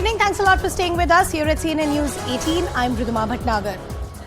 evening. Thanks a lot for staying with us here at CNN News 18. I'm Ridhima Bhatnagar.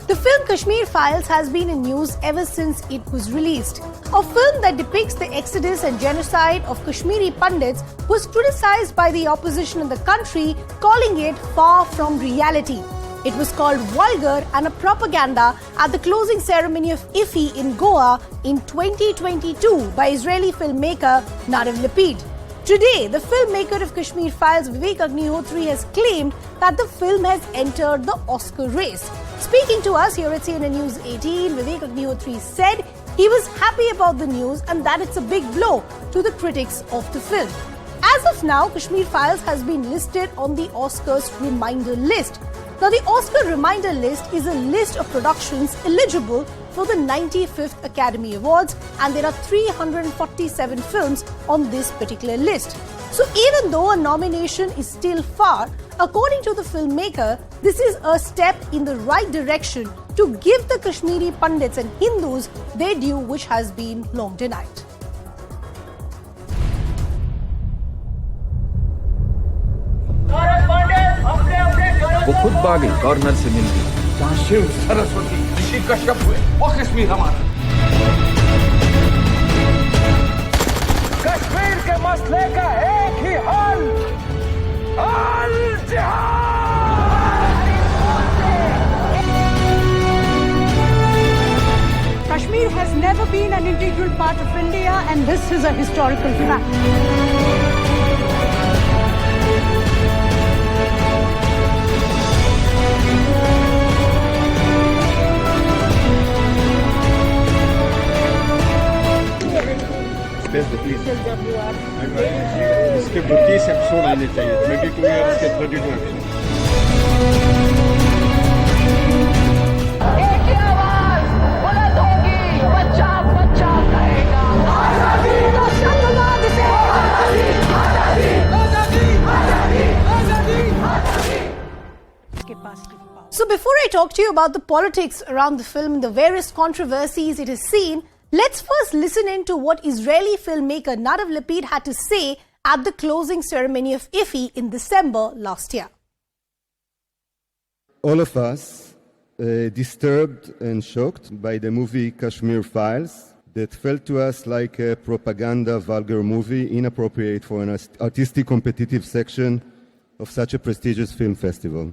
The film Kashmir Files has been in news ever since it was released. A film that depicts the exodus and genocide of Kashmiri Pandits was criticized by the opposition in the country, calling it far from reality. It was called vulgar and a propaganda at the closing ceremony of IFFI in Goa in 2022 by Israeli filmmaker Nadav Lapid. Today, the filmmaker of Kashmir Files, Vivek Agnihotri, has claimed that the film has entered the Oscar race. Speaking to us here at CNN News 18, Vivek Agnihotri said he was happy about the news and that it's a big blow to the critics of the film. As of now, Kashmir Files has been listed on the Oscars reminder list. Now, the Oscar reminder list is a list of productions eligible for the 95th Academy Awards, and there are 347 films on this particular list. So even though a nomination is still far, according to the filmmaker, this is a step in the right direction to give the Kashmiri Pandits and Hindus their due, which has been long denied. वो खुद भागी governor से मिल गई। जहाँ शिव सरस्वती ऋषि कश्यप हुए वो कश्मीर हमारा। कश्मीर के मसले का एक ही हल, अल जिहाद। Kashmir has never been an integral part of India, and this is a historical fact. इसके 32 एपिसोड आने चाहिए, 22 ईयर्स के 32 एपिसोड। एक ही आवाज बुलंद होगी, बच्चा बच्चा कहेगा आजादी, तो शब्दनाद से आजादी, आजादी, आजादी, आजादी, आजादी, आजादी। So before I talk to you about the politics around the film, the various controversies it has seen, let's first listen in to what Israeli filmmaker Nadav Lapid had to say at the closing ceremony of IFFI in December last year. All of us disturbed and shocked by the movie Kashmir Files that felt to us like a propaganda vulgar movie, inappropriate for an artistic competitive section of such a prestigious film festival.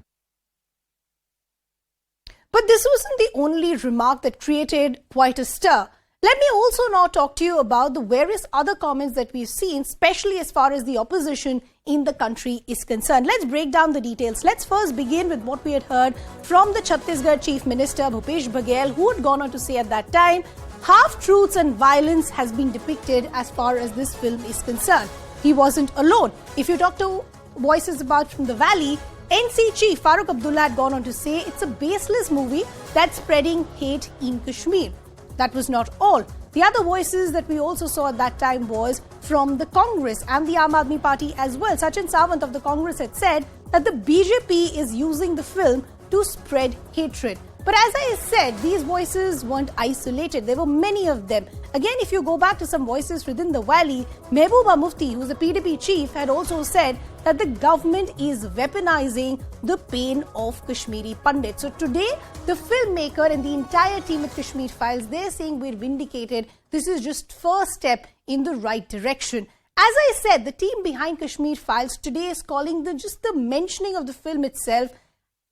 But this wasn't the only remark that created quite a stir. Let me also now talk to you about the various other comments that we've seen, especially as far as the opposition in the country is concerned. Let's break down the details. Let's first begin with what we had heard from the Chhattisgarh Chief Minister, Bhupesh Baghel, who had gone on to say at that time, half-truths and violence has been depicted as far as this film is concerned. He wasn't alone. If you talk to voices about from the valley, NC Chief Farooq Abdullah had gone on to say it's a baseless movie that's spreading hate in Kashmir. That was not all. The other voices that we also saw at that time was from the Congress and the Aam Aadmi Party as well. Sachin Sawant of the Congress had said that the BJP is using the film to spread hatred. But as I said, these voices weren't isolated. There were many of them. Again, if you go back to some voices within the valley, Mehbooba Mufti, who's the PDP chief, had also said that the government is weaponizing the pain of Kashmiri Pandits. So today, the filmmaker and the entire team at Kashmir Files, they're saying we're vindicated. This is just first step in the right direction. As I said, the team behind Kashmir Files today is calling just the mentioning of the film itself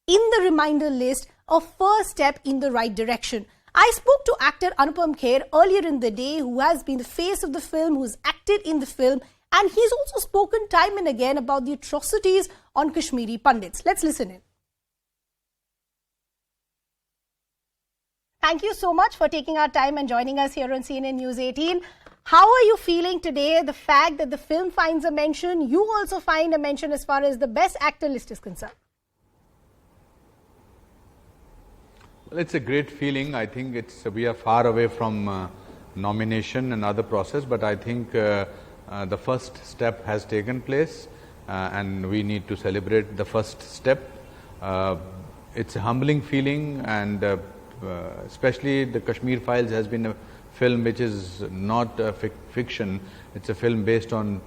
in the reminder list a first step in the right direction. I spoke to actor Anupam Kher earlier in the day, who has been the face of the film, who's acted in the film, and he's also spoken time and again about the atrocities on Kashmiri Pandits. Let's listen in. Thank you so much for taking our time and joining us here on CNN News 18. How are you feeling today? The fact that the film finds a mention, you also find a mention as far as the best actor list is concerned. Well, it's a great feeling. I think we are far away from nomination and other process, but I think the first step has taken place and we need to celebrate the first step. It's a humbling feeling, and especially the Kashmir Files has been a film which is not fiction. It's a film based on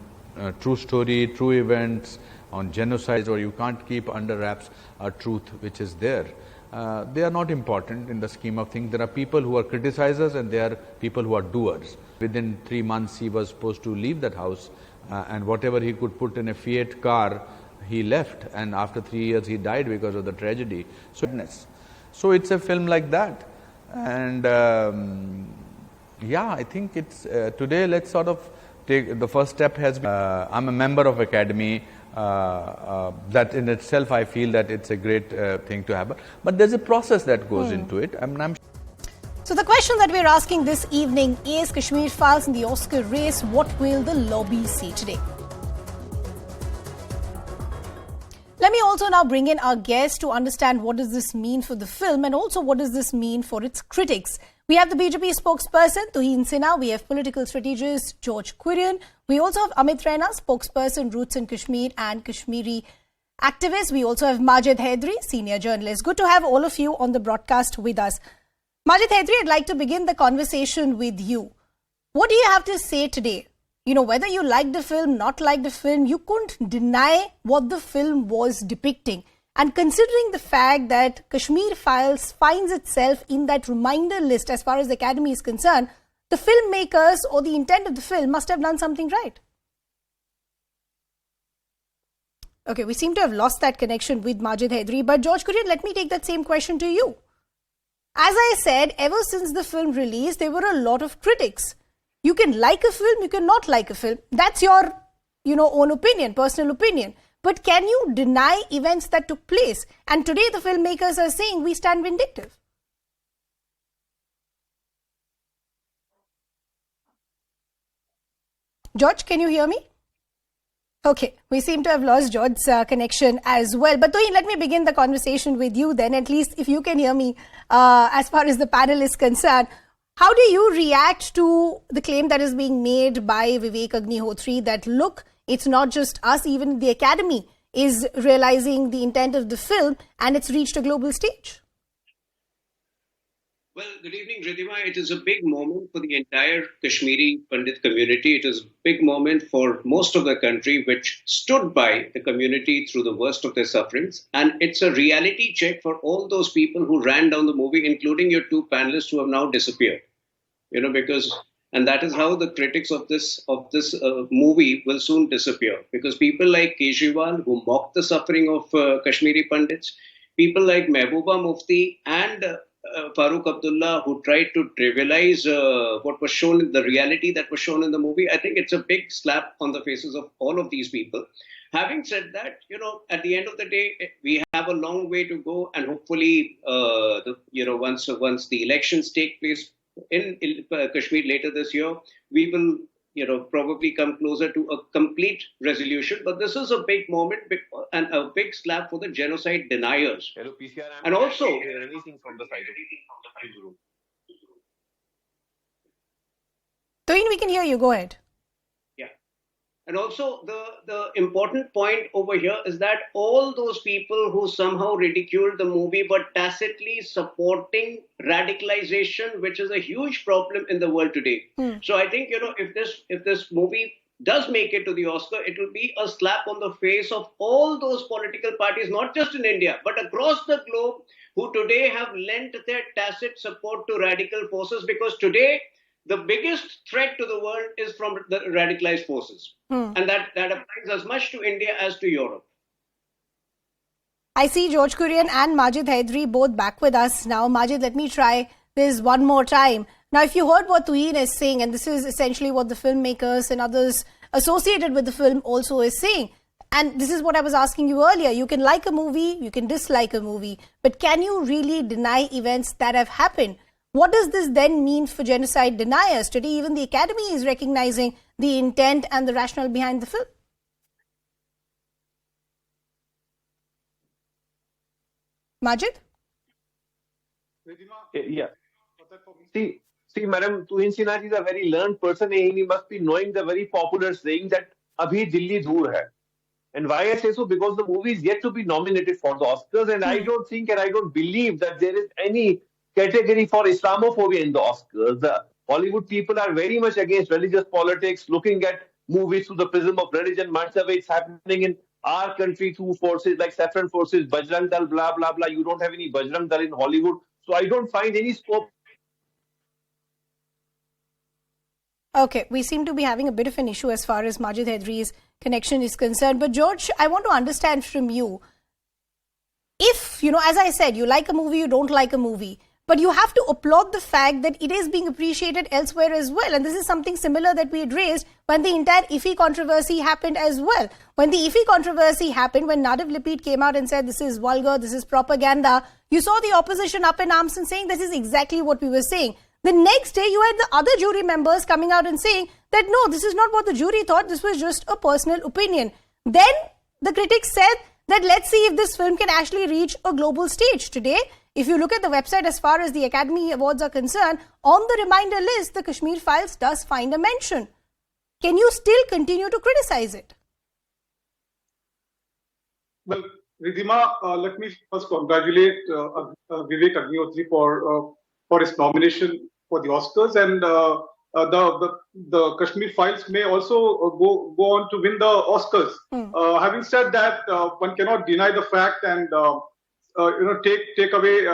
true story, true events, on genocide, or you can't keep under wraps a truth which is there. They are not important in the scheme of things. There are people who are criticizers and there are people who are doers. Within 3 months he was supposed to leave that house, and whatever he could put in a Fiat car, he left, and after 3 years he died because of the tragedy. So it's a film like that. And yeah, I think it's today let's sort of take the first step has been, I'm a member of Academy. That in itself I feel that it's a great thing to happen, but there's a process that goes into it. So the question that we're asking this evening is Kashmir Files in the Oscar race. What will the lobby say today? Let me also now bring in our guest to understand what does this mean for the film and also what does this mean for its critics. We have the BJP spokesperson, Tuhin Sinha. We have political strategist, George Kurian. We also have Amit Raina, spokesperson, Roots in Kashmir and Kashmiri activist. We also have Majid Hydari, senior journalist. Good to have all of you on the broadcast with us. Majid Hydari, I'd like to begin the conversation with you. What do you have to say today? You know, whether you like the film, not like the film, you couldn't deny what the film was depicting. And considering the fact that Kashmir Files finds itself in that reminder list as far as the Academy is concerned, the filmmakers or the intent of the film must have done something right. Okay, we seem to have lost that connection with Majid Hydari. But George Kurian, let me take that same question to you. As I said, ever since the film released, there were a lot of critics. You can like a film, you can not like a film. That's your, own opinion, personal opinion. But can you deny events that took place? And today the filmmakers are saying we stand vindictive. George, can you hear me? Okay, we seem to have lost George's connection as well. But Tuhin, let me begin the conversation with you then, at least if you can hear me as far as the panel is concerned. How do you react to the claim that is being made by Vivek Agnihotri that, look, it's not just us, even the Academy is realizing the intent of the film and it's reached a global stage? Well, good evening, Ridhima. It is a big moment for the entire Kashmiri Pandit community. It is a big moment for most of the country, which stood by the community through the worst of their sufferings. And it's a reality check for all those people who ran down the movie, including your two panelists who have now disappeared. And that is how the critics of this movie will soon disappear. Because people like Kejriwal, who mocked the suffering of Kashmiri Pandits, people like Mehbooba Mufti and Farooq Abdullah, who tried to trivialize what was shown in the reality that was shown in the movie, I think it's a big slap on the faces of all of these people. Having said that, at the end of the day, we have a long way to go, and hopefully, once the elections take place in Kashmir later this year, we will, probably come closer to a complete resolution. But this is a big moment and a big slap for the genocide deniers. Hello, PCR. And also, anything from the side of Tuhin, we can hear you. Go ahead. And also, the important point over here is that all those people who somehow ridiculed the movie were tacitly supporting radicalization, which is a huge problem in the world today. So I think, if this movie does make it to the Oscar, it will be a slap on the face of all those political parties, not just in India, but across the globe, who today have lent their tacit support to radical forces, because today the biggest threat to the world is from the radicalized forces. And that applies as much to India as to Europe. I see George Kurian and Majid Hydari both back with us now. Majid, let me try this one more time. Now, if you heard what Tuhin is saying, and this is essentially what the filmmakers and others associated with the film also is saying, and this is what I was asking you earlier. You can like a movie, you can dislike a movie, but can you really deny events that have happened? What does this then mean for genocide deniers? Today, even the Academy is recognizing the intent and the rationale behind the film. Majid? Yeah. See, Madam Tuhin Sinha is a very learned person, and he must be knowing the very popular saying that Abhi Dilli Dur hai. And why I say so? Because the movie is yet to be nominated for the Oscars, and I don't think and I don't believe that there is any category for Islamophobia in the Oscars. The Hollywood people are very much against religious politics, looking at movies through the prism of religion, much the way it's happening in our country through forces like Saffron Forces, Bajrang Dal, blah, blah, blah. You don't have any Bajrang Dal in Hollywood. So I don't find any scope. Okay, we seem to be having a bit of an issue as far as Majid Haidary's connection is concerned. But George, I want to understand from you, if, as I said, you like a movie, you don't like a movie, but you have to applaud the fact that it is being appreciated elsewhere as well. And this is something similar that we had raised when the entire IFFI controversy happened as well. When the IFFI controversy happened, when Nadav Lipit came out and said this is vulgar, this is propaganda, you saw the opposition up in arms and saying this is exactly what we were saying. The next day, you had the other jury members coming out and saying that no, this is not what the jury thought, this was just a personal opinion. Then the critics said that let's see if this film can actually reach a global stage. Today, if you look at the website as far as the Academy Awards are concerned, on the reminder list, the Kashmir Files does find a mention. Can you still continue to criticize it? Well, Ridhima, let me first congratulate Vivek Agnihotri for his nomination for the Oscars, and the Kashmir Files may also go on to win the Oscars. Having said that, one cannot deny the fact and take away.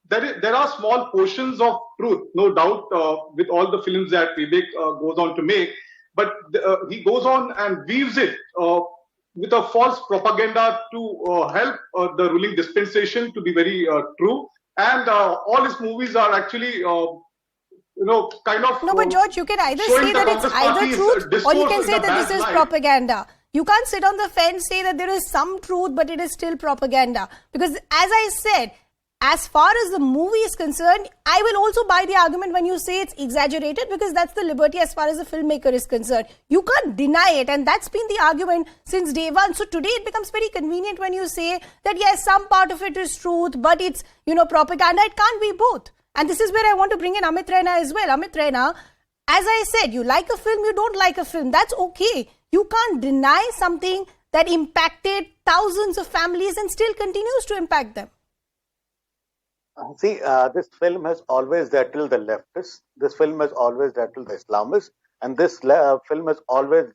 There are small portions of truth, no doubt, with all the films that Vivek goes on to make, but he goes on and weaves it with a false propaganda to help the ruling dispensation to be very true. And all his movies are actually, kind of. No, but George, you can either say that it's either truth or you can say that this is propaganda. You can't sit on the fence, say that there is some truth, but it is still propaganda. Because as I said, as far as the movie is concerned, I will also buy the argument when you say it's exaggerated, because that's the liberty as far as the filmmaker is concerned. You can't deny it, and that's been the argument since day one. So today it becomes very convenient when you say that yes, some part of it is truth, but it's, propaganda. It can't be both. And this is where I want to bring in Amit Raina as well. Amit Raina, as I said, you like a film, you don't like a film. That's okay. You can't deny something that impacted thousands of families and still continues to impact them. See, this film has always rattled the leftists. This film has always rattled the Islamists. And this film has always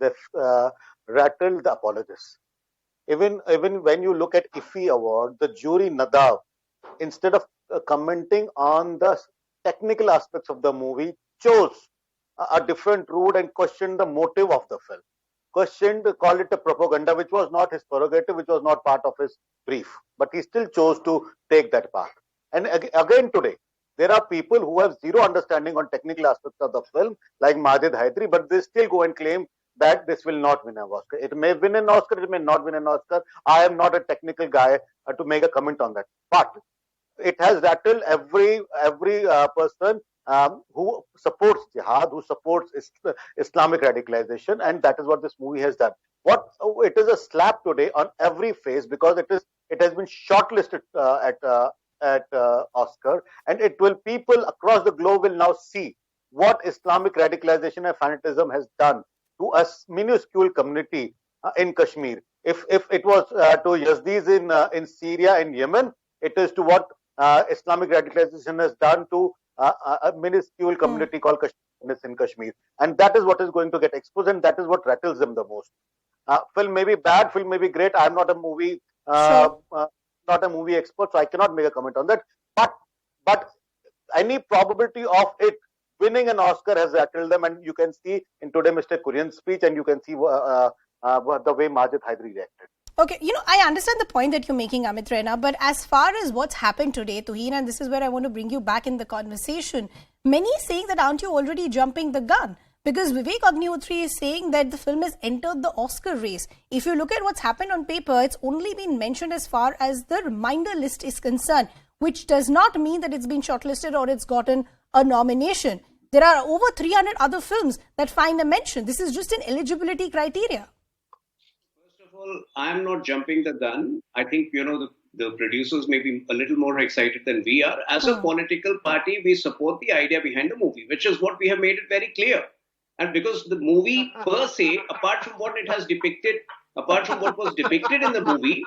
rattled the apologists. Even when you look at IFFI Award, the jury Nadav, instead of commenting on the technical aspects of the movie, chose a different route and questioned the motive of the film. Called it a propaganda, which was not his prerogative, which was not part of his brief. But he still chose to take that path. And again today, there are people who have zero understanding on technical aspects of the film, like Majid Haidery, but they still go and claim that this will not win an Oscar. It may win an Oscar, it may not win an Oscar. I am not a technical guy to make a comment on that. But it has rattled every person who supports jihad, who supports Islamic radicalization, and that is what this movie has done. It is a slap today on every face, because it has been shortlisted at Oscar, and people across the globe will now see what Islamic radicalization and fanatism has done to a minuscule community in Kashmir. If it was to Yazdis in Syria and Yemen, it is to what Islamic radicalization has done to a minuscule community called Kashmiris in Kashmir. And that is what is going to get exposed, and that is what rattles them the most. Film may be bad, film may be great. I'm not a movie not a movie expert, so I cannot make a comment on that. But any probability of it winning an Oscar has rattled them, and you can see in today Mr. Kurian's speech, and you can see the way Majid Haidery reacted. Okay, I understand the point that you're making, Amit Raina, but as far as what's happened today, Tuhin, and this is where I want to bring you back in the conversation, many saying that aren't you already jumping the gun? Because Vivek Agnihotri is saying that the film has entered the Oscar race. If you look at what's happened on paper, it's only been mentioned as far as the reminder list is concerned, which does not mean that it's been shortlisted or it's gotten a nomination. There are over 300 other films that find a mention. This is just an eligibility criteria. First of all, I'm not jumping the gun. I think, the producers may be a little more excited than we are. As a political party, we support the idea behind the movie, which is what we have made it very clear. And because the movie per se, apart from what it has depicted, apart from what was depicted in the movie,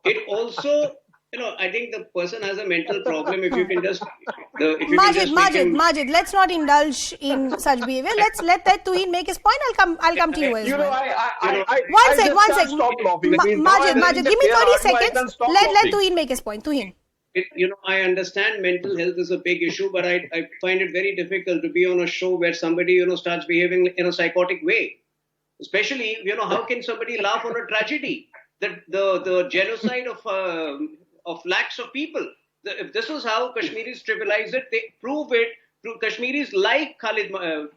it also I think the person has a mental problem. If you can just, Majid, let's not indulge in such behavior. Let's let that Tuhin make his point. I'll come to you as well. One sec. Majid, give me 30 seconds. Let Tuhin make his point. Tuhin. I understand mental health is a big issue, but I find it very difficult to be on a show where somebody, starts behaving in a psychotic way. Especially, how can somebody laugh on a tragedy? The genocide of lakhs of people. If this is how Kashmiris trivialize it, they prove it. Kashmiris like Khalid,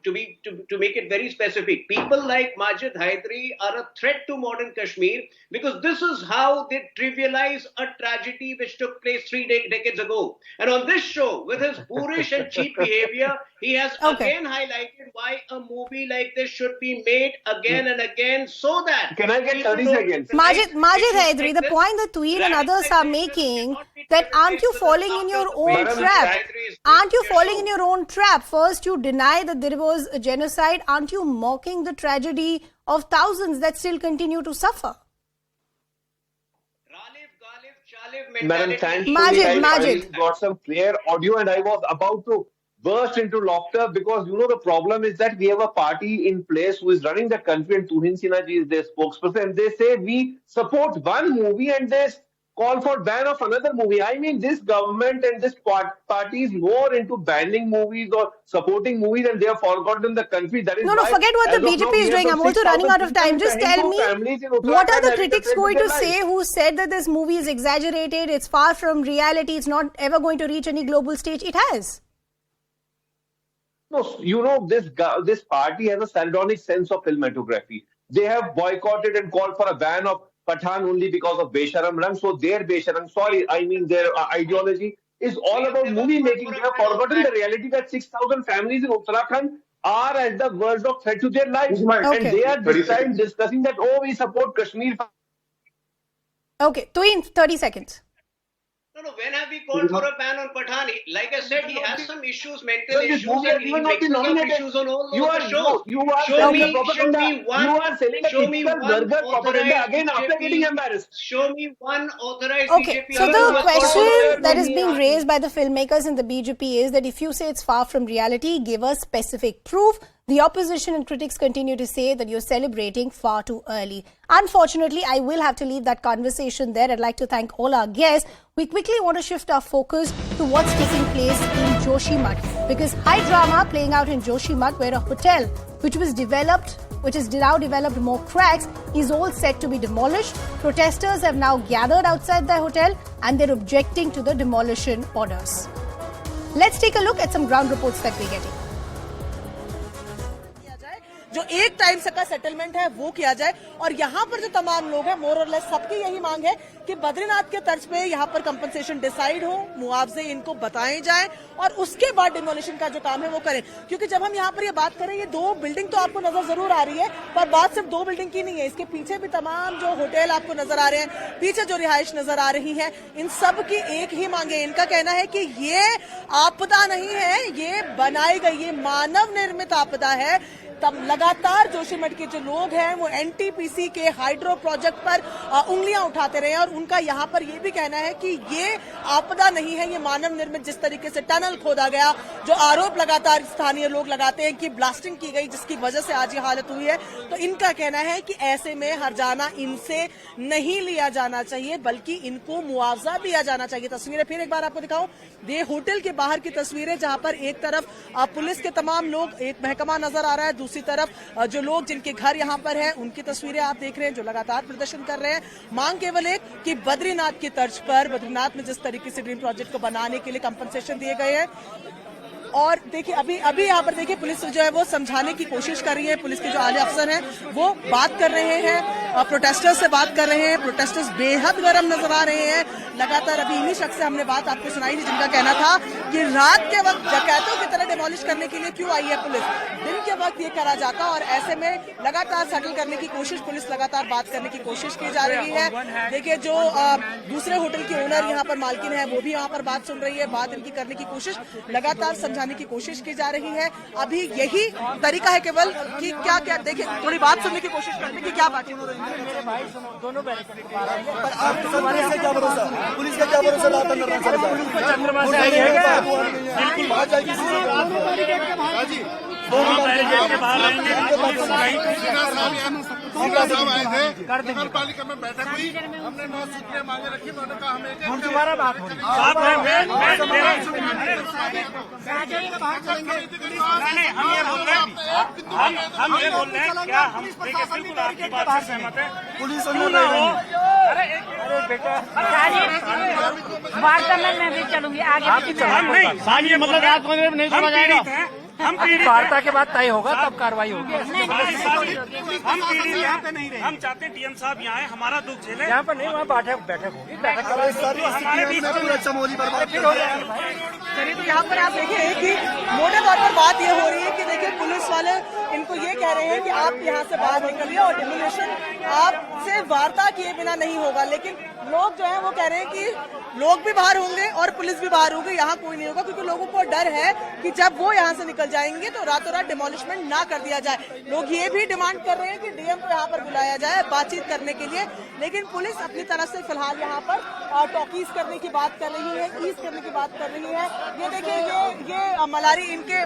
to make it very specific. People like Majid Hydari are a threat to modern Kashmir because this is how they trivialize a tragedy which took place 3 decades ago. And on this show, with his boorish and cheap behavior, he has again highlighted why a movie like this should be made again and again so that... Can I get 30 seconds? Majid Hydari, the point that Tuhin and others are making, that aren't you falling in your own trap? Aren't you falling in your own trap? First, you deny that there was a genocide. Aren't you mocking the tragedy of thousands that still continue to suffer? Madam, thanks. Majid. I got some clear audio and I was about to burst into laughter because, the problem is that we have a party in place who is running the country and Tuhin Sinha ji is their spokesperson. And they say we support one movie and they call for ban of another movie. I mean, this government and this party is more into banning movies or supporting movies and they have forgotten the country. That is No, forget what the BJP is doing. I'm also running out of time. Just tell me, what are the critics going to say who said that this movie is exaggerated, it's far from reality, it's not ever going to reach any global stage? It has. No, this party has a sardonic sense of filmography. They have boycotted and called for a ban of Pathan only because of Besharam Rang. So their Besharam, their ideology is all about movie making. They have forgotten the reality that 6,000 families in Uttarakhand are at the verge of threat to their lives. And they are this time discussing that, we support Kashmir. Okay, Tuhin, 30 seconds. No, when have we called for a ban on Pathan? Like I said, he has some issues, mental issues, and he mixes up issues on all over the show. Show me one authorized BJP. So the question that is being raised by the filmmakers in the BJP is that if you say it's far from reality, give us specific proof. The opposition and critics continue to say that you're celebrating far too early. Unfortunately, I will have to leave that conversation there. I'd like to thank all our guests. We quickly want to shift our focus to what's taking place in Joshimath, because high drama playing out in Joshimath, where a hotel which is now developed more cracks, is all set to be demolished. Protesters have now gathered outside the hotel and they're objecting to the demolition orders. Let's take a look at some ground reports that we're getting. जो एक time का settlement है वो किया जाए और यहाँ पर जो तमाम लोग हैं मोर और लेस सबकी यही मांग है कि बद्रीनाथ के तर्ज पे यहाँ पर कंपनसेशन डिसाइड हो, मुआवजे इनको बताए जाएं और उसके बाद डिमोलिशन का जो काम है वो करें। क्योंकि जब हम यहाँ पर ये बात करें, ये 2 बिल्डिंग तो आपको नजर जरूर आ रही है, पर बात सिर्फ 2 बिल्डिंग की नहीं है। इसके पीछे भी तमाम जो होटल आपको नजर आ रहे हैं, पीछे जो रिहाइश नजर आ रही है, इन सब की एक ही मांग है। इनका कहना है कि ये आपदा नहीं है, ये बनाई गई, ये मानव निर्मित आपदा है। तब लगातार जोशीमठ के जो लोग हैं वो एनटीपीसी के हाइड्रो प्रोजेक्ट पर उंगलियां उठाते रहे हैं और उनका यहाँ पर ये भी कहना है कि ये आपदा नहीं है, ये मानव निर्मित जिस तरीके से टनल खोदा गया, जो आरोप लगातार स्थानीय लोग लगाते हैं कि ब्लास्टिंग की गई जिसकी वजह से आज ये हालत हुई है, तो इनका कहना है कि ऐसे में हर्जाना इनसे नहीं लिया जाना चाहिए बल्कि इनको मुआवजा दिया जाना चाहिए। तस्वीरें फिर एक बार आपको दिखाऊं, ये होटल के बाहर की तस्वीरें जहां पर एक तरफ पुलिस के तमाम लोग, एक महकमा नजर आ रहा है, दूसरी तरफ जो लोग जिनके घर यहां पर हैं उनकी तस्वीरें आप देख रहे हैं जो लगातार प्रदर्शन कर रहे हैं। मांग केवल एक कि बद्रीनाथ की तर्ज पर बद्रीनाथ में जिस तरीके से ड्रीम प्रोजेक्ट को बनाने के लिए कंपनसेशन दिए गए हैं। और देखिए अभी यहाँ पर देखिए पुलिस जो है वो समझाने की कोशिश कर रही है, पुलिस के जो आले अफसर हैं वो बात कर रहे हैं, प्रोटेस्टर्स से बात कर रहे हैं। प्रोटेस्टर्स बेहद गर्म नजर आ रहे हैं। लगातार अभी इन्हीं शख्स से हमने बात आपको सुनाई थी जिनका कहना था कि रात के वक्त डकैतों की तरह डिमोलिश करने के लिए क्यों आई है पुलिस, दिन के वक्त ये करा जाता। और ऐसे में लगातार सेटल करने की कोशिश, पुलिस लगातार बात करने की कोशिश की जा रही है। देखिए जो दूसरे होटल की ओनर यहाँ पर मालकिन है वो भी यहाँ पर बात सुन रही है, बात इनकी करने की कोशिश, लगातार समझाने की कोशिश की जा रही है। अभी यही तरीका है केवल कि क्या क्या, देखिए थोड़ी बात सुनने की कोशिश करने की, क्या बात हो रही है। दोनों पुलिस का क्या भरोसा, पुलिस का क्या भरोसा, चंद्रमा से आई है बिल्कुल बाहर जाएगी बैरिकेड के बाहर रहेंगे। नगर पालिका में बैठक हुई, हमने 9 सूत्रें मांगे रखी, उन्होंने कहा हमें दोबारा बात हो रही है। हम ये बोल रहे हैं क्या हम बिल्कुल आपकी बात से सहमत है, पुलिस अरे बेटा वार्ता में मैं भी चलूंगी आगे। हम नहीं, ये मतलब रात को नहीं छोड़ा जाएगा। हम वार्ता के बाद तय होगा तब कार्रवाई होगी। हम पीड़ित, हम चाहते हैं डीएम साहब यहाँ आए, हमारा दुख झेले। यहाँ पर नहीं, वहाँ बैठक होगी, बैठक हमारे बीच चलिए, तो यहाँ पर आप देखिए कि मोटे तौर पर बात ये हो रही है कि देखिए पुलिस वाले इनको ये कह रहे हैं कि आप यहाँ से बाहर निकलिए और डिमोलिशन आपसे वार्ता किए बिना नहीं होगा। लेकिन लोग जो है वो कह रहे हैं कि लोग भी बाहर होंगे और पुलिस भी बाहर होगी, यहाँ कोई नहीं होगा, क्योंकि लोगों को डर है कि जब वो यहाँ से निकल जाएंगे तो रातों रात डिमोलिशमेंट ना कर दिया जाए। लोग ये भी डिमांड कर रहे हैं कि डीएम को यहाँ पर बुलाया जाए बातचीत करने के लिए। लेकिन पुलिस अपनी तरफ से फिलहाल यहाँ पर टॉकीज करने की बात कर रही है, ईज करने की बात कर रही है। ये देखिए ये मलारी इनके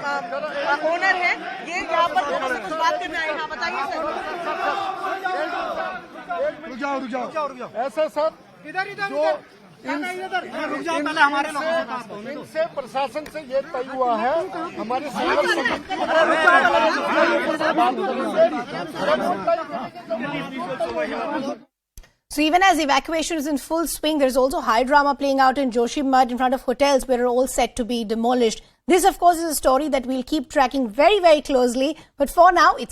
ओनर है, ये यहाँ पर कुछ बात करने आए हैं। बताइए सर। रुक जाओ ऐसे सर इनसे प्रशासन से ये तय हुआ है, हमारे So even as evacuation is in full swing, there's also high drama playing out in Joshimath in front of hotels where are all set to be demolished. This, of course, is a story that we'll keep tracking very, very closely. But for now, it's